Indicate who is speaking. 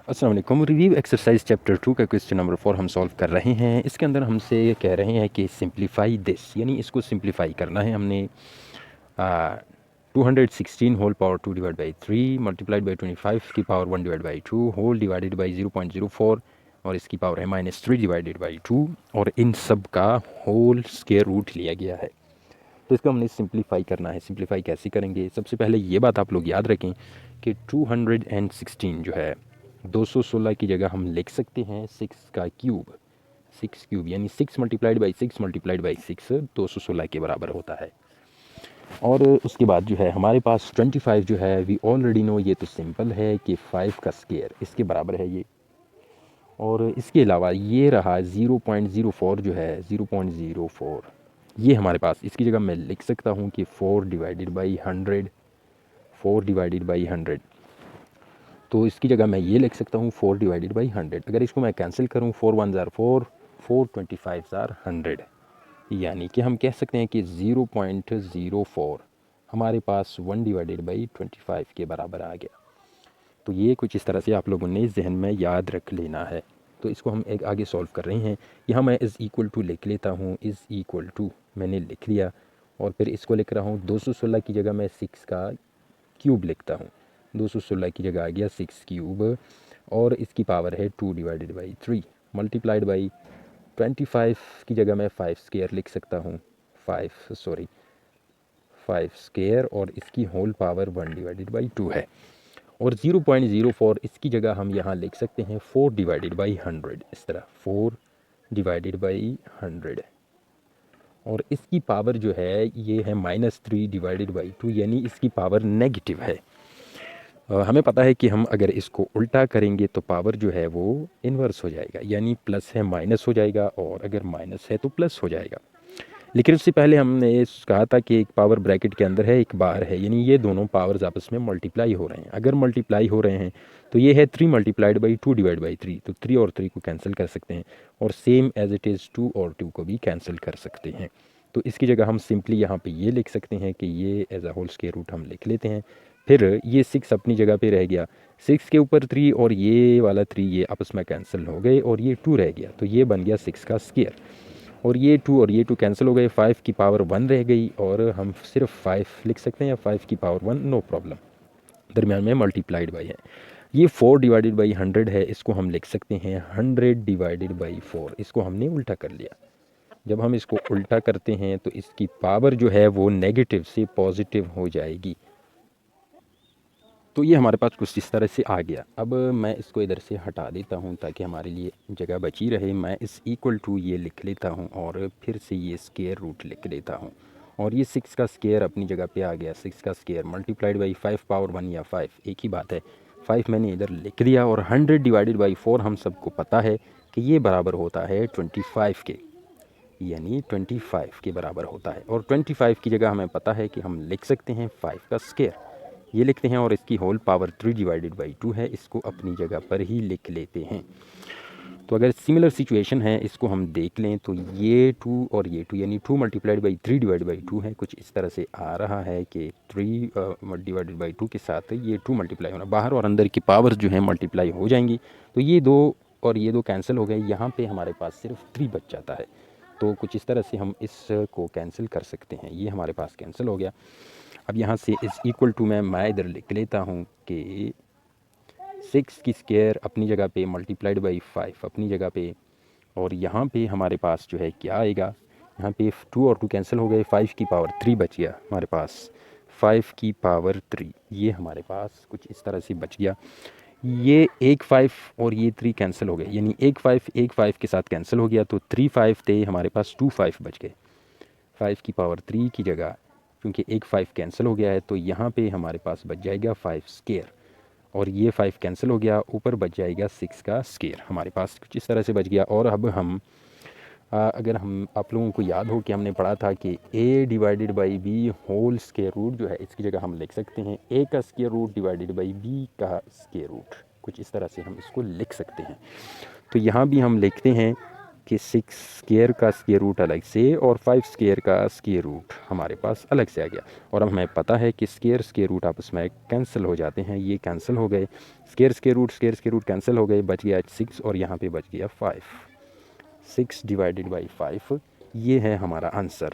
Speaker 1: अस्सलाम वालेकुम। Review exercise chapter 2 का क्वेश्चन नंबर 4 हम सॉल्व कर रहे हैं। इसके अंदर हमसे ये कह रहे हैं कि सिंप्लीफाई दिस, यानी इसको सिंप्लीफाई करना है हमने। 216 whole power 2 divide by 3 multiplied by 25 की power 1 divide by 2 whole divided by 0.04 और इसकी पावर है -3 डिवाइडेड बाई 2 और इन सब का होल स्क्वायर रूट लिया गया है। तो इसको हमने सिंप्लीफाई करना है। सिंप्लीफाई कैसे करेंगे? सबसे पहले ये बात आप लोग याद रखें कि 216 जो है 216 की जगह हम लिख सकते हैं 6 का क्यूब। 6 क्यूब यानी 6 मल्टीप्लाइड बाई 6 मल्टीप्लाइड बाई 6 216 के बराबर होता है। और उसके बाद जो है हमारे पास 25 जो है वी ऑलरेडी नो, ये तो सिंपल है कि 5 का स्क्वायर इसके बराबर है ये। और इसके अलावा ये रहा 0.04 जो है 0.04, ये हमारे पास इसकी जगह मैं लिख सकता हूँ कि 4 डिवाइडेड बाई 100, 4 डिवाइडेड बाई 100। तो इसकी जगह मैं ये लिख सकता हूँ 4 डिवाइडेड बाई 100। अगर इसको मैं कैंसिल करूँ 4 1 ज़ार 4, 4 25 ज़ार 100, यानी कि हम कह सकते हैं कि 0.04 हमारे पास 1 डिवाइडेड बाई 25 के बराबर आ गया। तो ये कुछ इस तरह से आप लोगों ने जहन में याद रख लेना है। तो इसको हम एक आगे सॉल्व कर रहे हैं। यहाँ मैं इज़ इक्वल टू लिख लेता हूँ, इज़ इक्वल टू मैंने लिख लिया और फिर इसको लिख रहा हूँ 216 की जगह मैं 6 का क्यूब लिखता हूँ। 216 की जगह आ गया 6 क्यूब और इसकी पावर है 2 डिवाइडेड बाई 3 मल्टीप्लाइड बाई 25 की जगह मैं 5 स्क्वायर लिख सकता हूँ, 5 स्क्वायर और इसकी होल पावर 1 डिवाइडेड बाई 2 है। और 0.04 इसकी जगह हम यहाँ लिख सकते हैं 4 डिवाइडेड बाई 100, इस तरह 4 डिवाइडेड बाई 100 और इसकी पावर जो है ये है -3 डिवाइडेड बाई 2, यानी इसकी पावर नेगेटिव है। हमें पता है कि हम अगर इसको उल्टा करेंगे तो पावर जो है वो इन्वर्स हो जाएगा, यानी प्लस है माइनस हो जाएगा और अगर माइनस है तो प्लस हो जाएगा। लेकिन उससे पहले हमने कहा था कि एक पावर ब्रैकेट के अंदर है एक बाहर है, यानी ये दोनों पावर्स आपस में मल्टीप्लाई हो रहे हैं। अगर मल्टीप्लाई हो रहे हैं तो ये है 3 मल्टीप्लाइड बाई 2 डिवाइड बाई 3, तो 3 और 3 को कैंसिल कर सकते हैं और सेम एज इट इज़ 2 और 2 को भी कैंसिल कर सकते हैं। तो इसकी जगह हम सिंपली यहाँ पे ये लिख सकते हैं कि ये as a whole square root हम लिख लेते हैं। फिर ये 6 अपनी जगह पे रह गया, 6 के ऊपर 3 और ये वाला 3 ये आपस में कैंसिल हो गए और ये 2 रह गया, तो ये बन गया 6 का स्क्वायर और ये 2 और ये 2 कैंसिल हो गए, 5 की पावर 1 रह गई और हम सिर्फ 5 लिख सकते हैं या 5 की पावर 1, नो प्रॉब्लम, दरमियान में मल्टीप्लाइड बाई है। ये 4 डिवाइडेड बाई 100 है, इसको हम लिख सकते हैं 100 डिवाइडेड बाई 4। इसको हमने उल्टा कर लिया। जब हम इसको उल्टा करते हैं तो इसकी पावर जो है वो नेगेटिव से पॉजिटिव हो जाएगी। तो ये हमारे पास कुछ इस तरह से आ गया। अब मैं इसको इधर से हटा देता हूँ ताकि हमारे लिए जगह बची रहे। मैं इस इक्वल टू ये लिख लेता हूँ और फिर से ये स्क्वायर रूट लिख देता हूँ और ये 6 का स्क्वायर अपनी जगह पे आ गया। 6 का स्क्वायर मल्टीप्लाइड बाई 5 पावर 1 या 5 एक ही बात है। 5 मैंने इधर लिख दिया और 100 डिवाइडेड बाई 4 हम सबको पता है कि ये बराबर होता है 25 के, यानी 25 के बराबर होता है। और 25 की जगह हमें पता है कि हम लिख सकते हैं 5 का स्क्वायर, ये लिखते हैं और इसकी होल पावर 3 डिवाइडेड बाई 2 है, इसको अपनी जगह पर ही लिख लेते हैं। तो अगर सिमिलर सिचुएशन है इसको हम देख लें तो ये 2 और ये 2 यानी 2 मल्टीप्लाइड बाई 3 डिवाइड बाई 2 है, कुछ इस तरह से आ रहा है कि 3 डिवाइडेड बाई 2 के साथ ये 2 मल्टीप्लाई होना, बाहर और अंदर की पावर्स जो हैं मल्टीप्लाई हो जाएंगी। तो ये 2 और ये 2 कैंसिल हो गए, यहाँ पे हमारे पास सिर्फ 3 बच जाता है। तो कुछ इस तरह से हम इसको कैंसिल कर सकते हैं, ये हमारे पास कैंसिल हो गया। अब यहाँ से इज़ इक्वल टू मैं इधर लिख लेता हूँ कि 6 की स्क्वायर अपनी जगह पे मल्टीप्लाइड बाई 5 अपनी जगह पे और यहाँ पे हमारे पास जो है क्या आएगा, यहाँ पे 2 और 2 कैंसिल हो गए, 5 की पावर 3 बच गया हमारे पास, 5 की पावर 3 ये हमारे पास कुछ इस तरह से बच गया। ये एक 5 और ये 3 कैंसिल हो गए, यानी एक 5 के साथ कैंसिल हो गया, तो 3 5 थे हमारे पास, 2 5 बच गए। 5 की पावर 3 की जगह क्योंकि एक 5 कैंसिल हो गया है तो यहाँ पे हमारे पास बच जाएगा 5 स्क्वायर और ये 5 कैंसिल हो गया, ऊपर बच जाएगा 6 का स्क्वायर, हमारे पास कुछ इस तरह से बच गया। और अब हम अगर हम आप लोगों को याद हो कि हमने पढ़ा था कि a divided by B whole square root जो है, इसकी जगह हम लिख सकते हैं a का square root divided by b का स्क्वायर रूट, कुछ इस तरह से हम इसको लिख सकते हैं। तो यहाँ भी हम लिखते हैं कि 6 स्क्वायर का स्क्वायर रूट अलग से और 5 स्क्वायर का स्क्वायर रूट हमारे पास अलग से आ गया। और हमें पता है कि स्क्वायर रूट आपस में कैंसिल हो जाते हैं, ये कैंसिल हो गए, स्क्वायर रूट कैंसिल हो गए, बच गया 6 और यहाँ पे बच गया 5। 6 डिवाइडेड बाई 5, ये है हमारा आंसर।